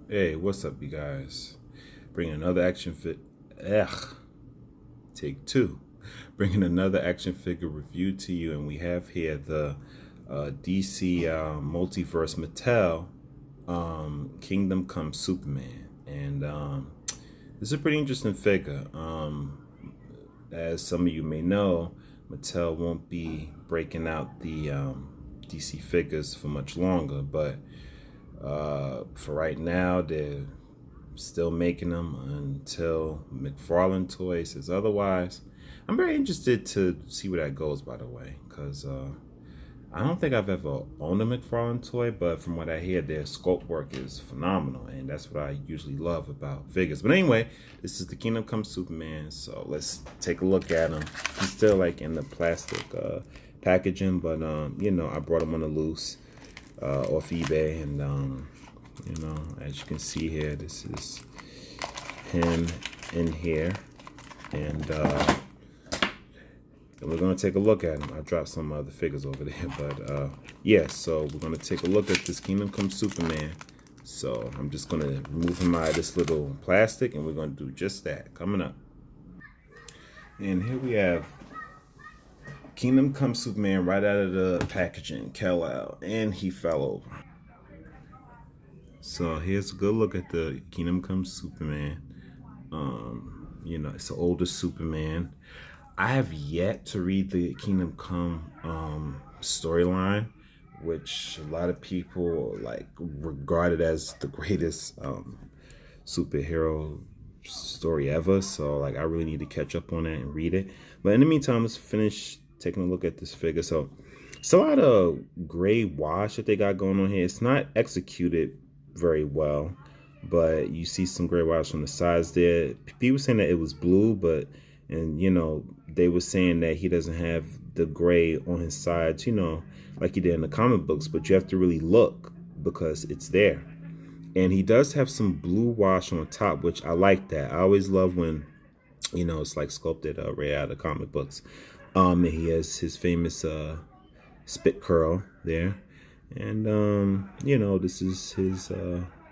Hey, what's up, you guys? Bringing another action fit. Ugh, take two. Bringing another action figure review to you, and we have here the DC multiverse Mattel Kingdom Come Superman, and this is a pretty interesting figure. As some of you may know, Mattel won't be breaking out the DC figures for much longer, but for right now, they're still making them until McFarlane Toys says otherwise. I'm very interested to see where that goes, by the way, because I don't think I've ever owned a McFarlane toy, but from what I hear, their sculpt work is phenomenal, and that's what I usually love about figures. But anyway, this is the Kingdom Come Superman, so let's take a look at him. He's still like in the plastic packaging, but I brought him on the loose off eBay, and as you can see here, this is him in here, and we're gonna take a look at him. I dropped some other figures over there, but yeah, so we're gonna take a look at this Kingdom Come Superman. So I'm just gonna remove him out of this little plastic, and we're gonna do just that coming up. And here we have Kingdom Come Superman right out of the packaging, Kal-El, and he fell over. So here's a good look at the Kingdom Come Superman. It's the older Superman. I have yet to read the Kingdom Come storyline, which a lot of people like regarded as the greatest superhero story ever. So like I really need to catch up on that and read it. But in the meantime, let's finish taking a look at this figure. So it's a lot of gray wash that they got going on here. It's not executed very well, but you see some gray wash on the sides there. People saying that it was blue, but they were saying that he doesn't have the gray on his sides, like he did in the comic books, but you have to really look because it's there. And he does have some blue wash on top, which I like that. I always love when, it's like sculpted right out of the comic books. And he has his famous spit curl there. And, this is his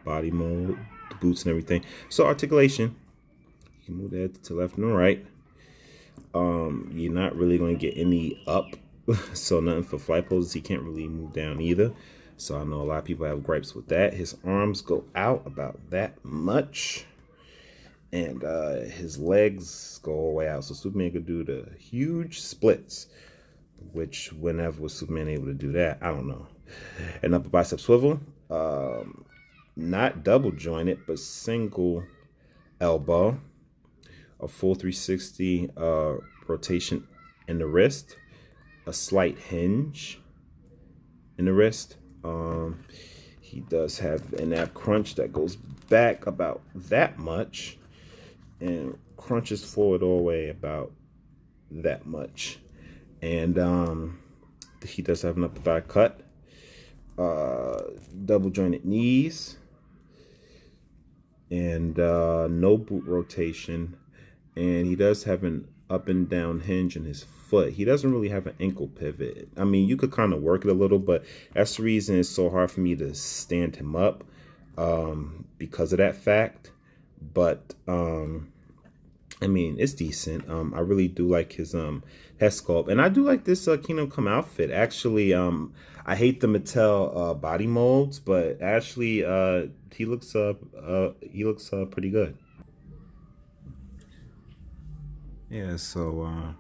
body mold, the boots and everything. So articulation, you can move that to left and right. You're not really going to get any up. So nothing for flight poses. He can't really move down either. So I know a lot of people have gripes with that. His arms go out about that much. And his legs go all the way out. So Superman could do the huge splits. Which, whenever was Superman able to do that? I don't know. An upper bicep swivel. Not double jointed, but single elbow. A full 360 rotation in the wrist. A slight hinge in the wrist. He does have an ab crunch that goes back about that much. And crunches forward all the way about that much. And he does have an upper thigh cut, double jointed knees, and no boot rotation. And he does have an up and down hinge in his foot. He doesn't really have an ankle pivot. I mean, you could kind of work it a little, but that's the reason it's so hard for me to stand him up because of that fact. But it's decent. I really do like his head sculpt, and I do like this Kingdom Come outfit. Actually, I hate the Mattel body molds, but actually, he looks pretty good. Yeah, so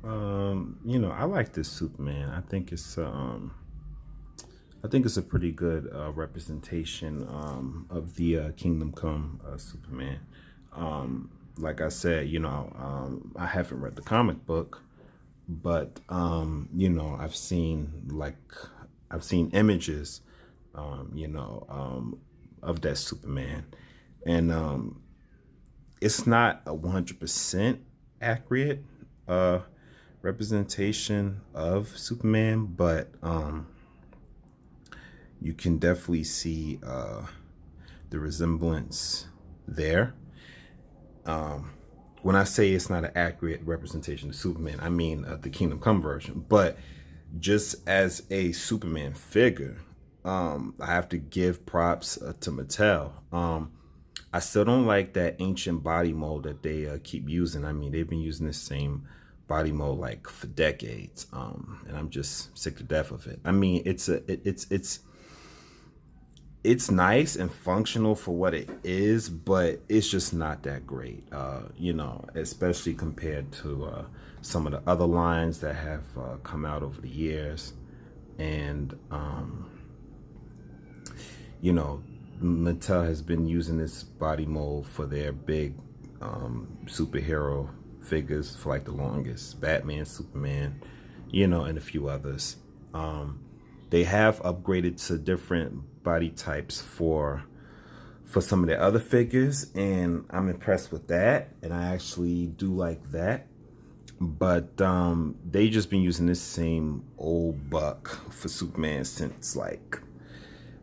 I like this Superman. I think it's a pretty good representation of the Kingdom Come Superman. Like I said, I haven't read the comic book, but I've seen images, of that Superman, and it's not a 100% accurate representation of Superman, but you can definitely see the resemblance there. When I say it's not an accurate representation of Superman, I mean the Kingdom Come version. But just as a Superman figure, I have to give props to Mattel. I still don't like that ancient body mold that they keep using. I mean, they've been using the same body mold like for decades, and I'm just sick to death of it. I mean, it's nice and functional for what it is, but it's just not that great. Especially compared to some of the other lines that have come out over the years, and you know, Mattel has been using this body mold for their big superhero figures for like the longest. Batman, Superman, and a few others. They have upgraded to different body types for some of their other figures, and I'm impressed with that, and I actually do like that. But they just been using this same old buck for Superman since like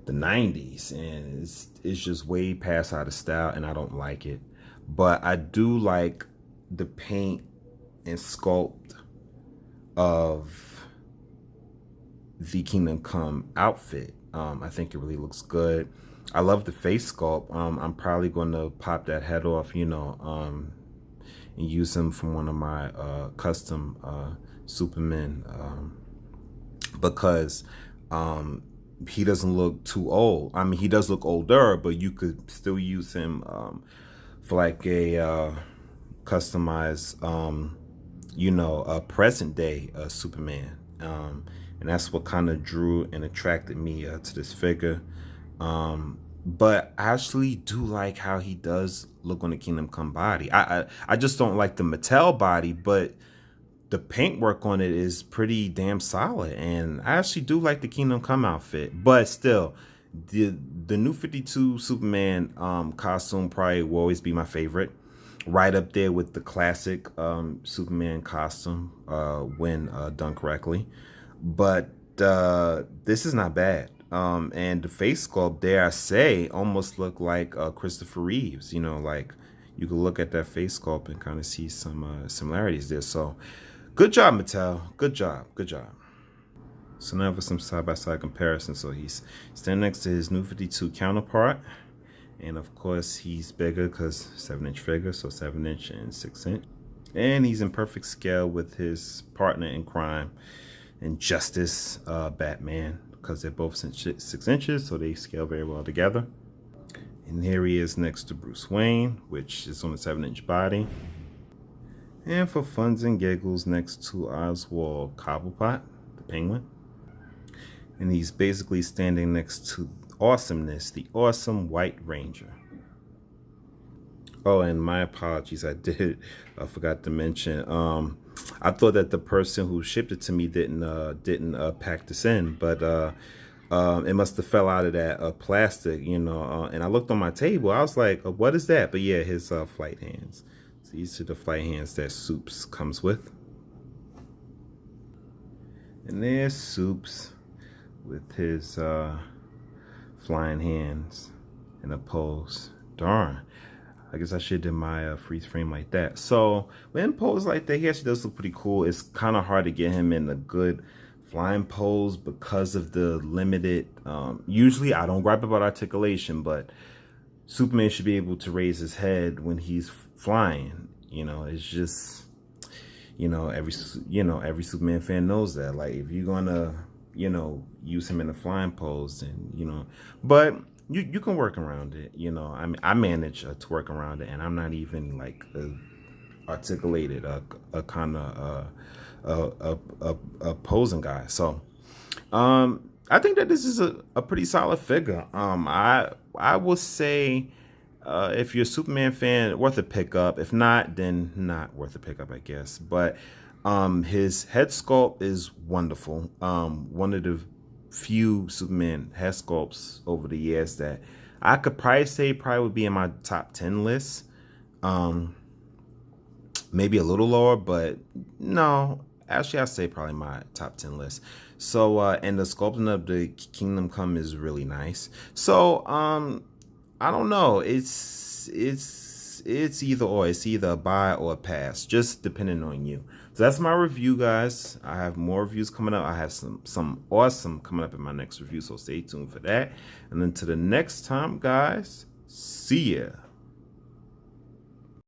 the 90s, and it's just way past out of style, and I don't like it. But I do like the paint and sculpt of the Kingdom Come outfit. I think it really looks good. I love the face sculpt. I'm probably going to pop that head off, and use him from one of my custom Supermen, because he doesn't look too old. I mean, he does look older, but you could still use him for like a customized, a present day Superman. And that's what kind of drew and attracted me to this figure. But I actually do like how he does look on the Kingdom Come body. I just don't like the Mattel body, but the paintwork on it is pretty damn solid, and I actually do like the Kingdom Come outfit. But still, the new 52 Superman costume probably will always be my favorite, right up there with the classic Superman costume when done correctly. But this is not bad. And the face sculpt, dare I say, almost look like Christopher Reeves. Like you could look at that face sculpt and kind of see some similarities there. So good job, Mattel. Good job. Good job. So now for some side-by-side comparison. So he's standing next to his new 52 counterpart. And of course, he's bigger because 7-inch figure, so 7-inch and 6-inch. And he's in perfect scale with his partner in crime and Justice, Batman, because they're both 6 inches, so they scale very well together. And here he is next to Bruce Wayne, which is on a 7-inch body. And for funs and giggles, next to Oswald Cobblepot, the Penguin. And he's basically standing next to Awesomeness, the awesome White Ranger. Oh, and my apologies, I forgot to mention. I thought that the person who shipped it to me didn't pack this in, but it must have fell out of that plastic, and I looked on my table. I was like, what is that? But yeah, his flight hands. So these are the flight hands that Soups comes with. And there's Soups with his flying hands in a pose. Darn. I guess I should do my freeze frame like that. So when pose like that, he actually does look pretty cool. It's kind of hard to get him in a good flying pose because of the limited. Usually I don't gripe about articulation, but Superman should be able to raise his head when he's flying. It's just, every Superman fan knows that. Like if you're gonna, use him in a flying pose, and but. You can work around it, I mean, I manage to work around it, and I'm not even like articulated, a kind of a posing guy. So, I think that this is a pretty solid figure. I will say, if you're a Superman fan, worth a pickup. If not, then not worth a pickup, I guess. But his head sculpt is wonderful. One of the few Superman head sculpts over the years that I could probably say would be in my top 10 list. Maybe a little lower, but no, actually I'd say probably my top 10 list. So and the sculpting of the Kingdom Come is really nice. So I don't know, it's either or. It's either a buy or a pass, just depending on you. So that's my review, guys. I have more reviews coming up. I have some awesome coming up in my next review, so stay tuned for that. And then to the next time, guys, see ya.